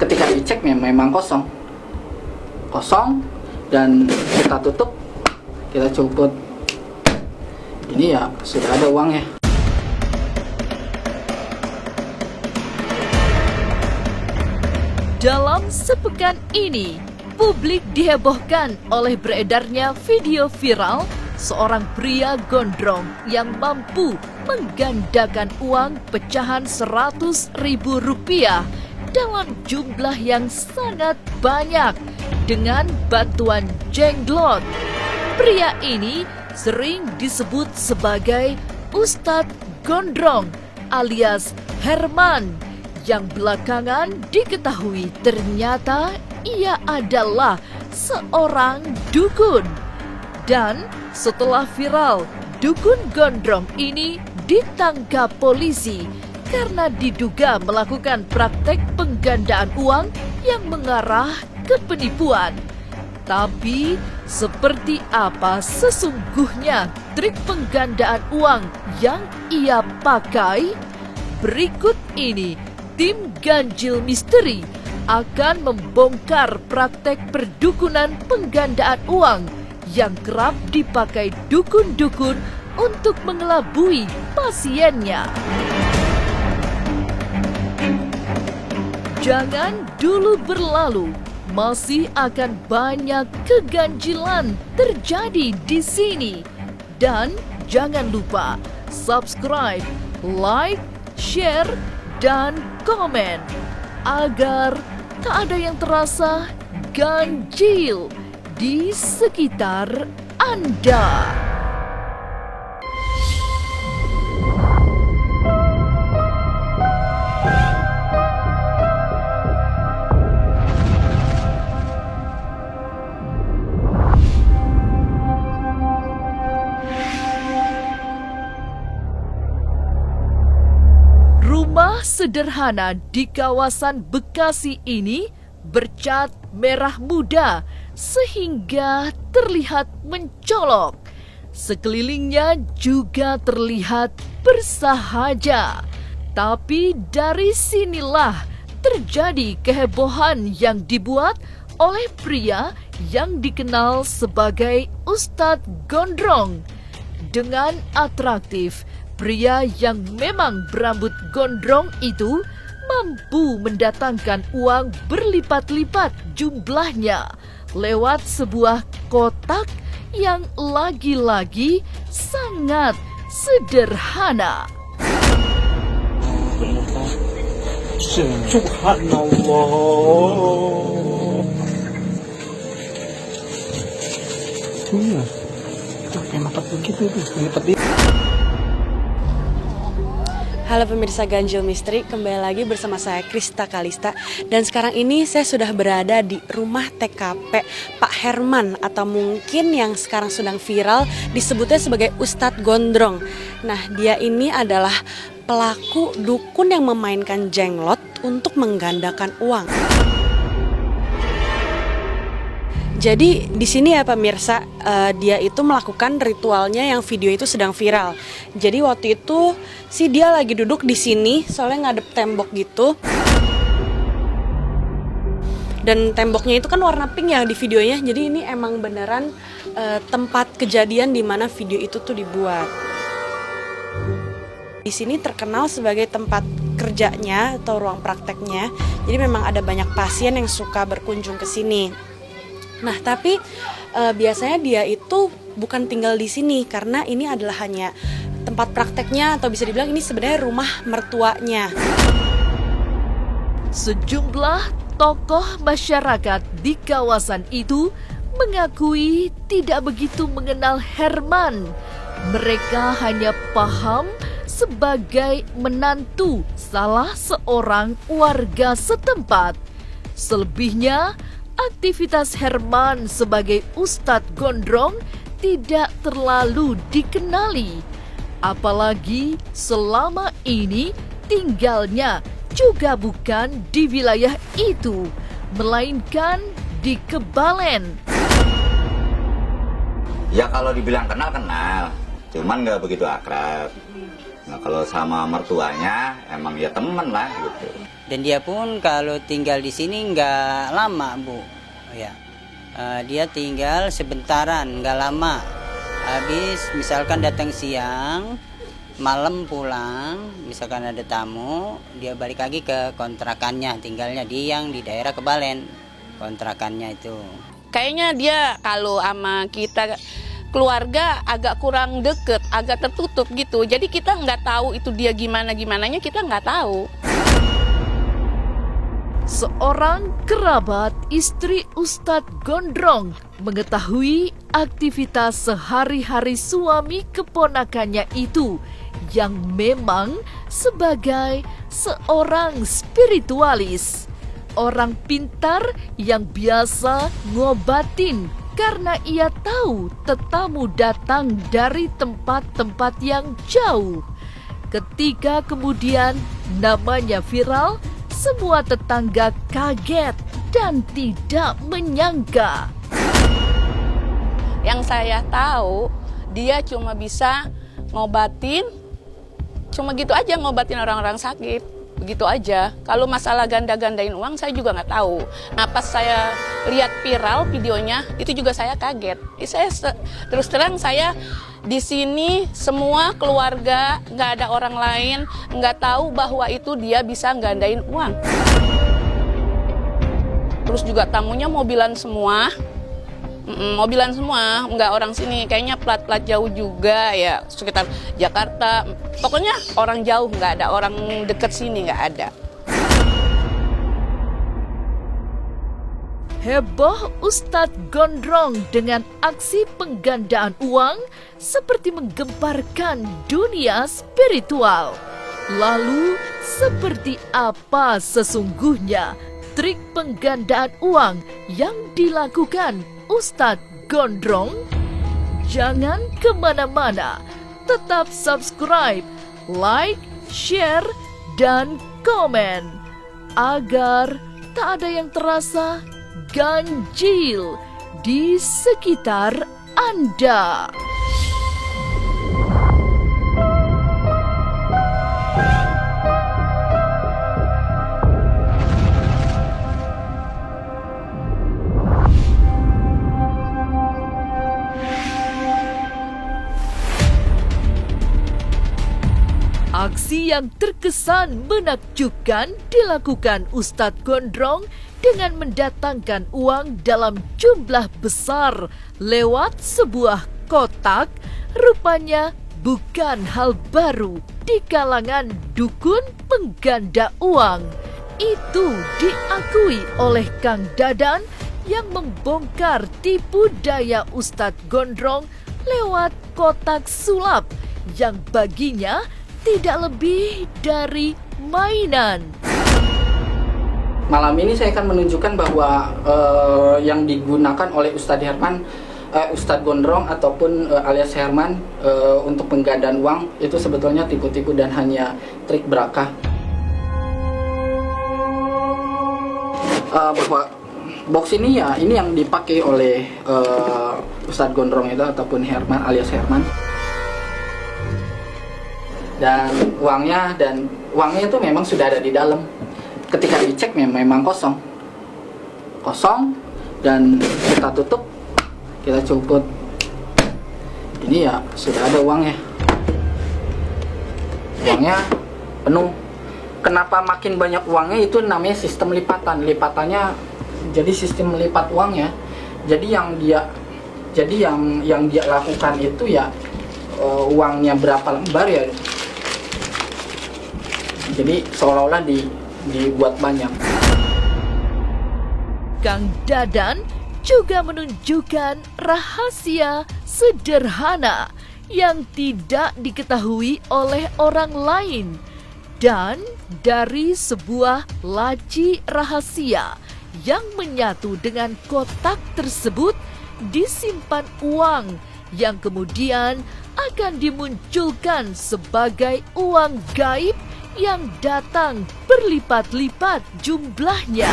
ketika dicek memang kosong dan kita tutup, kita copot, ini ya sudah ada uangnya. Dalam sepekan ini, publik dihebohkan oleh beredarnya video viral seorang pria gondrong yang mampu menggandakan uang pecahan Rp100.000 dalam jumlah yang sangat banyak dengan bantuan jenglot. Pria ini sering disebut sebagai Ustadz Gondrong alias Herman, yang belakangan diketahui ternyata ia adalah seorang dukun. Dan setelah viral, dukun gondrong ini ditangkap polisi karena diduga melakukan praktek penggandaan uang yang mengarah ke penipuan. Tapi seperti apa sesungguhnya trik penggandaan uang yang ia pakai? Berikut ini tim Ganjil Misteri akan membongkar praktek perdukunan penggandaan uang yang kerap dipakai dukun-dukun untuk mengelabui pasiennya. Jangan dulu berlalu, masih akan banyak keganjilan terjadi di sini. Dan jangan lupa subscribe, like, share, dan komen agar tak ada yang terasa ganjil di sekitar Anda. Rumah sederhana di kawasan Bekasi ini bercat merah muda sehingga terlihat mencolok. Sekelilingnya juga terlihat bersahaja. Tapi dari sinilah terjadi kehebohan yang dibuat oleh pria yang dikenal sebagai Ustadz Gondrong. Dengan atraktif, pria yang memang berambut gondrong itu mampu mendatangkan uang berlipat-lipat jumlahnya lewat sebuah kotak yang lagi-lagi sangat sederhana. Subhanallah. Iya. Tuh, yang dapat begitu tuh, yang dapat di. Halo pemirsa Ganjil Misteri, kembali lagi bersama saya Krista Kalista. Dan sekarang ini saya sudah berada di rumah TKP Pak Herman, atau mungkin yang sekarang sedang viral disebutnya sebagai Ustadz Gondrong. Nah, dia ini adalah pelaku dukun yang memainkan jenglot untuk menggandakan uang. Jadi di sini ya pemirsa, dia itu melakukan ritualnya yang video itu sedang viral. Jadi waktu itu sih dia lagi duduk di sini, soalnya ngadep tembok gitu. Dan temboknya itu kan warna pink ya di videonya. Jadi ini emang beneran tempat kejadian di mana video itu tuh dibuat. Di sini terkenal sebagai tempat kerjanya atau ruang prakteknya. Jadi memang ada banyak pasien yang suka berkunjung ke sini. Nah, tapi biasanya dia itu bukan tinggal di sini karena ini adalah hanya tempat prakteknya, atau bisa dibilang ini sebenarnya rumah mertuanya. Sejumlah tokoh masyarakat di kawasan itu mengakui tidak begitu mengenal Herman. Mereka hanya paham sebagai menantu salah seorang warga setempat. Selebihnya, aktivitas Herman sebagai Ustadz Gondrong tidak terlalu dikenali. Apalagi selama ini tinggalnya juga bukan di wilayah itu, melainkan di Kebalen. Ya kalau dibilang kenal, cuman nggak begitu akrab. Nah, kalau sama mertuanya emang ya temen lah gitu. Dan dia pun kalau tinggal di sini nggak lama, Bu. Ya, dia tinggal sebentaran, nggak lama. Habis misalkan datang siang, malam pulang, misalkan ada tamu, dia balik lagi ke kontrakannya, tinggalnya di yang di daerah Kebalen, kontrakannya itu. Kayaknya dia kalau sama kita keluarga agak kurang deket, agak tertutup gitu. Jadi kita nggak tahu itu dia gimananya kita nggak tahu. Seorang kerabat istri Ustadz Gondrong mengetahui aktivitas sehari-hari suami keponakannya itu yang memang sebagai seorang spiritualis. Orang pintar yang biasa ngobatin karena ia tahu tetamu datang dari tempat-tempat yang jauh. Ketika kemudian namanya viral, semua tetangga kaget dan tidak menyangka. Yang saya tahu dia cuma bisa ngobatin, cuma gitu aja ngobatin orang-orang sakit. Begitu aja. Kalau masalah ganda-gandain uang saya juga nggak tahu. Nah pas saya lihat viral videonya itu juga saya kaget. Terus terang saya di sini semua keluarga nggak ada orang lain nggak tahu bahwa itu dia bisa gandain uang. Terus juga tamunya mobilan semua. Mobilan semua, nggak orang sini, kayaknya plat-plat jauh juga ya, sekitar Jakarta. Pokoknya orang jauh, nggak ada orang deket sini, nggak ada. Heboh Ustadz Gondrong dengan aksi penggandaan uang seperti menggemparkan dunia spiritual. Lalu, seperti apa sesungguhnya trik penggandaan uang yang dilakukan Ustadz Gondrong? Jangan kemana-mana, tetap subscribe, like, share, dan komen agar tak ada yang terasa ganjil di sekitar Anda. Aksi yang terkesan menakjubkan dilakukan Ustadz Gondrong dengan mendatangkan uang dalam jumlah besar lewat sebuah kotak. Rupanya bukan hal baru di kalangan dukun pengganda uang. Itu diakui oleh Kang Dadan yang membongkar tipu daya Ustadz Gondrong lewat kotak sulap yang baginya tidak lebih dari mainan. Malam ini saya akan menunjukkan bahwa yang digunakan oleh Ustadz Herman, Ustadz Gondrong ataupun alias Herman untuk penggandaan uang itu sebetulnya tipu-tipu dan hanya trik belaka. Bahwa box ini ya ini yang dipakai oleh Ustadz Gondrong itu ataupun Herman alias Herman. Dan uangnya itu memang sudah ada di dalam. Ketika dicek memang kosong dan kita tutup, kita copot. Ini ya sudah ada uangnya penuh. Kenapa makin banyak uangnya? Itu namanya sistem lipatannya. Jadi sistem lipat uangnya. Jadi yang dia lakukan itu ya uangnya berapa lembar ya. Jadi seolah-olah dibuat banyak. Kang Dadan juga menunjukkan rahasia sederhana yang tidak diketahui oleh orang lain. Dan dari sebuah laci rahasia yang menyatu dengan kotak tersebut disimpan uang yang kemudian akan dimunculkan sebagai uang gaib yang datang berlipat-lipat jumlahnya.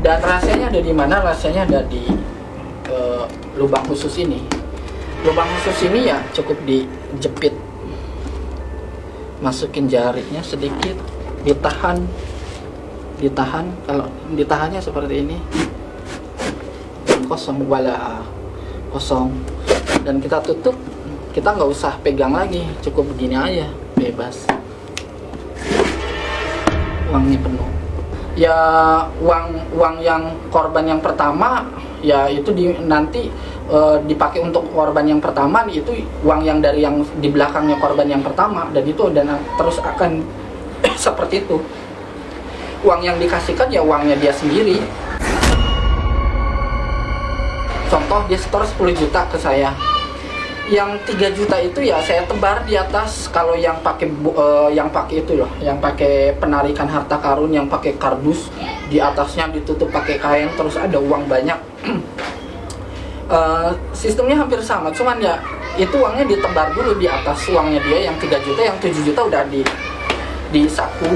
Dan rahasianya ada di mana? Rahasianya ada di lubang khusus ini. Lubang khusus ini ya cukup dijepit masukin jarinya sedikit, ditahan. Kalau ditahannya seperti ini, kosong, dan kita tutup. Kita nggak usah pegang lagi, cukup begini aja, bebas. Uangnya penuh. Ya uang yang korban yang pertama, ya itu nanti dipakai untuk korban yang pertama, itu uang yang dari yang di belakangnya korban yang pertama, dan itu dan terus akan seperti itu. Uang yang dikasihkan ya uangnya dia sendiri. Contoh dia setor 10 juta ke saya, yang 3 juta itu ya saya tebar di atas. Kalau yang pakai itu loh, yang pakai penarikan harta karun, yang pakai kardus, di atasnya ditutup pakai kain, terus ada uang banyak. Sistemnya hampir sama, cuman ya itu uangnya ditebar dulu di atas uangnya dia yang 3 juta, yang 7 juta udah di saku.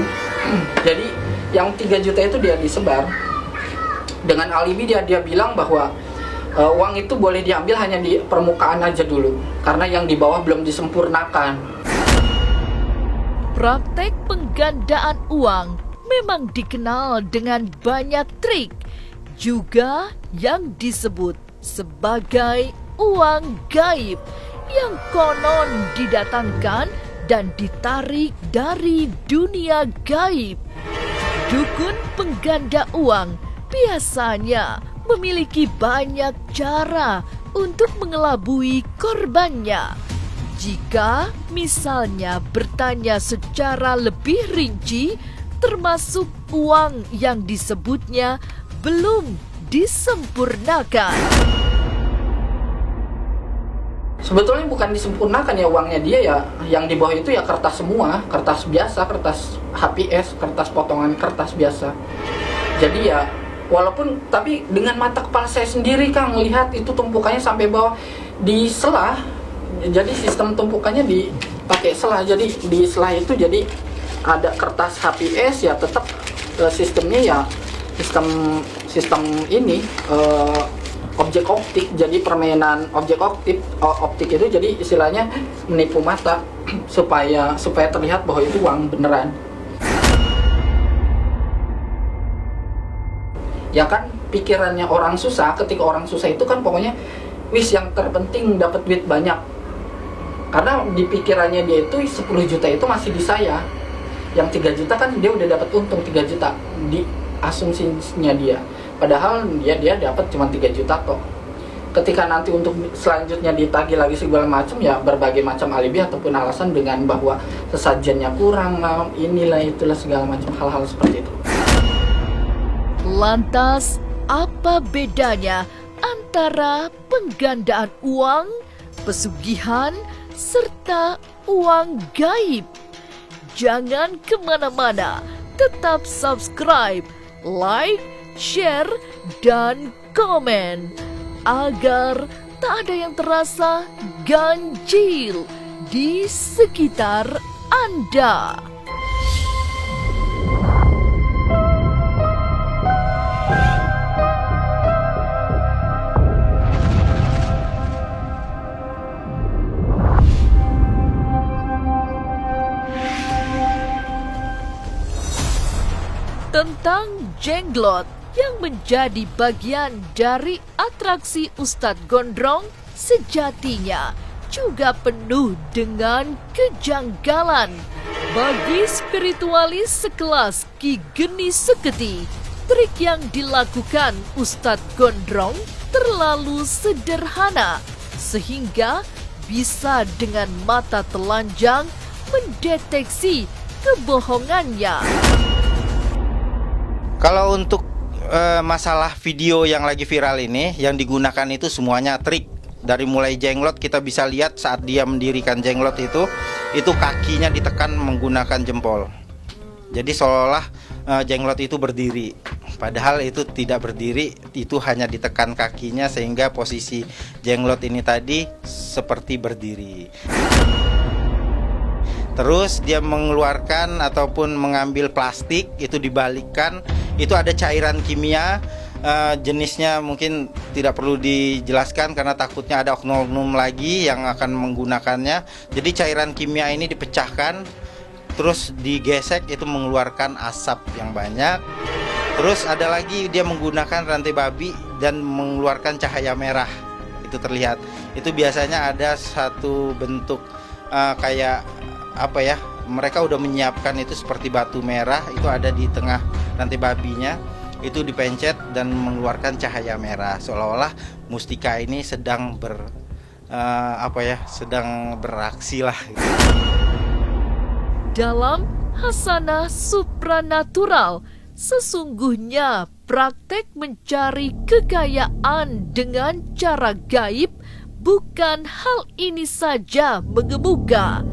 Jadi yang 3 juta itu dia disebar dengan alibi dia bilang bahwa uang itu boleh diambil hanya di permukaan aja dulu, karena yang di bawah belum disempurnakan. Praktek penggandaan uang memang dikenal dengan banyak trik, juga yang disebut sebagai uang gaib, yang konon didatangkan dan ditarik dari dunia gaib. Dukun pengganda uang biasanya memiliki banyak cara untuk mengelabui korbannya. Jika misalnya bertanya secara lebih rinci, termasuk uang yang disebutnya belum disempurnakan. Sebetulnya bukan disempurnakan ya uangnya dia ya, yang di bawah itu ya kertas semua, kertas biasa, kertas HPS, kertas potongan kertas biasa. Jadi ya walaupun, tapi dengan mata kepala saya sendiri Kang melihat itu tumpukannya sampai bawah di selah. Jadi sistem tumpukannya dipakai selah. Jadi di selah itu jadi ada kertas HPS ya, tetap sistemnya ya sistem ini objek optik. Jadi permainan objek optik itu jadi istilahnya menipu mata supaya terlihat bahwa itu uang beneran. Ya kan pikirannya orang susah, ketika orang susah itu kan pokoknya wis yang terpenting dapat duit banyak. Karena di pikirannya dia itu 10 juta itu masih di saya. Yang 3 juta kan dia udah dapat untung 3 juta di asumsinya dia. Padahal dia dapat cuma 3 juta kok. Ketika nanti untuk selanjutnya ditagih lagi segala macam ya berbagai macam alibi ataupun alasan dengan bahwa sesajennya kurang, inilah itulah segala macam hal-hal seperti itu. Lantas, apa bedanya antara penggandaan uang, pesugihan, serta uang gaib? Jangan kemana-mana, tetap subscribe, like, share, dan komen agar tak ada yang terasa ganjil di sekitar Anda. Tentang jenglot yang menjadi bagian dari atraksi Ustadz Gondrong, sejatinya juga penuh dengan kejanggalan. Bagi spiritualis sekelas Ki Geni Seketi, trik yang dilakukan Ustadz Gondrong terlalu sederhana sehingga bisa dengan mata telanjang mendeteksi kebohongannya. Kalau untuk masalah video yang lagi viral ini, yang digunakan itu semuanya trik. Dari mulai jenglot kita bisa lihat saat dia mendirikan jenglot itu kakinya ditekan menggunakan jempol. Jadi seolah jenglot itu berdiri. Padahal itu tidak berdiri, itu hanya ditekan kakinya sehingga posisi jenglot ini tadi seperti berdiri. Terus dia mengeluarkan ataupun mengambil plastik, itu dibalikkan, itu ada cairan kimia, jenisnya mungkin tidak perlu dijelaskan karena takutnya ada oknum-oknum lagi yang akan menggunakannya. Jadi cairan kimia ini dipecahkan, terus digesek itu mengeluarkan asap yang banyak. Terus ada lagi dia menggunakan rantai babi dan mengeluarkan cahaya merah, itu terlihat. Itu biasanya ada satu bentuk kayak apa ya, mereka udah menyiapkan itu seperti batu merah, itu ada di tengah rantai babinya, itu dipencet dan mengeluarkan cahaya merah, seolah-olah mustika ini sedang sedang beraksi lah. Dalam hasanah supranatural, sesungguhnya praktek mencari kekayaan dengan cara gaib bukan hal ini saja mengemuka.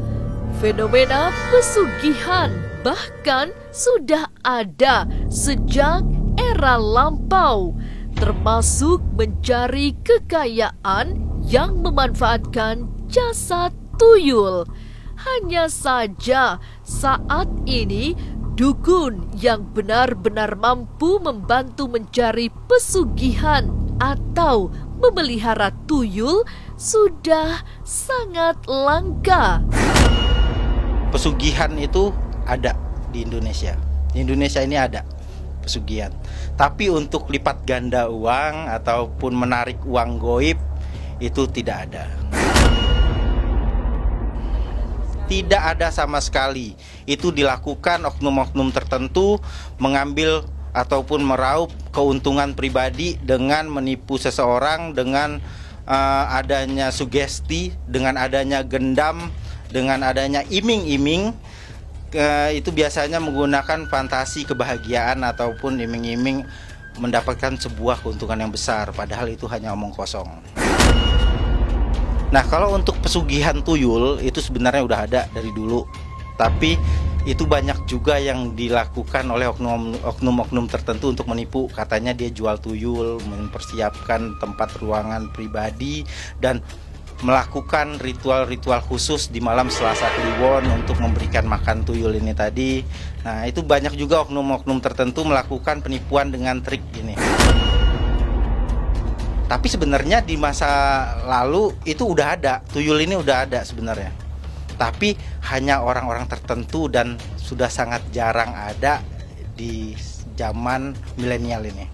Fenomena pesugihan bahkan sudah ada sejak era lampau, termasuk mencari kekayaan yang memanfaatkan jasad tuyul. Hanya saja saat ini dukun yang benar-benar mampu membantu mencari pesugihan atau memelihara tuyul sudah sangat langka. Pesugihan itu ada di Indonesia. Di Indonesia ini ada pesugihan. Tapi untuk lipat ganda uang ataupun menarik uang goib itu tidak ada. Tidak ada sama sekali. Itu dilakukan oknum-oknum tertentu mengambil ataupun meraup keuntungan pribadi dengan menipu seseorang, dengan adanya sugesti, dengan adanya gendam, dengan adanya iming-iming. Itu biasanya menggunakan fantasi kebahagiaan ataupun iming-iming mendapatkan sebuah keuntungan yang besar, padahal itu hanya omong kosong. Nah, kalau untuk pesugihan tuyul itu sebenarnya udah ada dari dulu, tapi itu banyak juga yang dilakukan oleh oknum-oknum tertentu untuk menipu. Katanya dia jual tuyul, mempersiapkan tempat ruangan pribadi, dan melakukan ritual-ritual khusus di malam Selasa Kliwon untuk memberikan makan tuyul ini tadi. Nah, itu banyak juga oknum-oknum tertentu melakukan penipuan dengan trik ini. Tapi sebenarnya di masa lalu itu udah ada, tuyul ini udah ada sebenarnya. Tapi hanya orang-orang tertentu dan sudah sangat jarang ada di zaman milenial ini.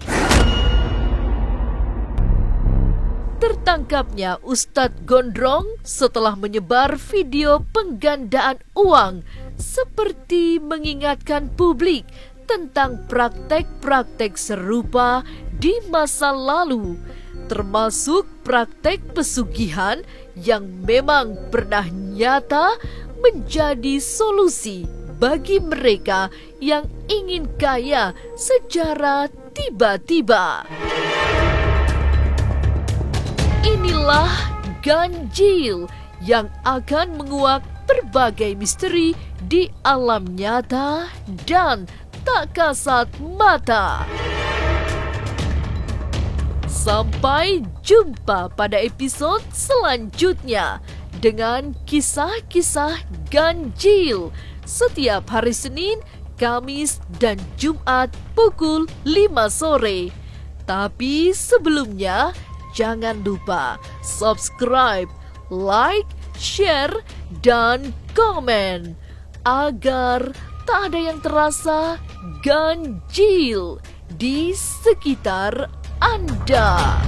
Tertangkapnya Ustadz Gondrong setelah menyebar video penggandaan uang seperti mengingatkan publik tentang praktek-praktek serupa di masa lalu, termasuk praktek pesugihan yang memang pernah nyata menjadi solusi bagi mereka yang ingin kaya secara tiba-tiba. Inilah ganjil yang akan menguak berbagai misteri di alam nyata dan tak kasat mata. Sampai jumpa pada episode selanjutnya dengan kisah-kisah ganjil setiap hari Senin, Kamis, dan Jumat pukul 5 sore. Tapi sebelumnya, jangan lupa subscribe, like, share, dan komen agar tak ada yang terasa ganjil di sekitar Anda.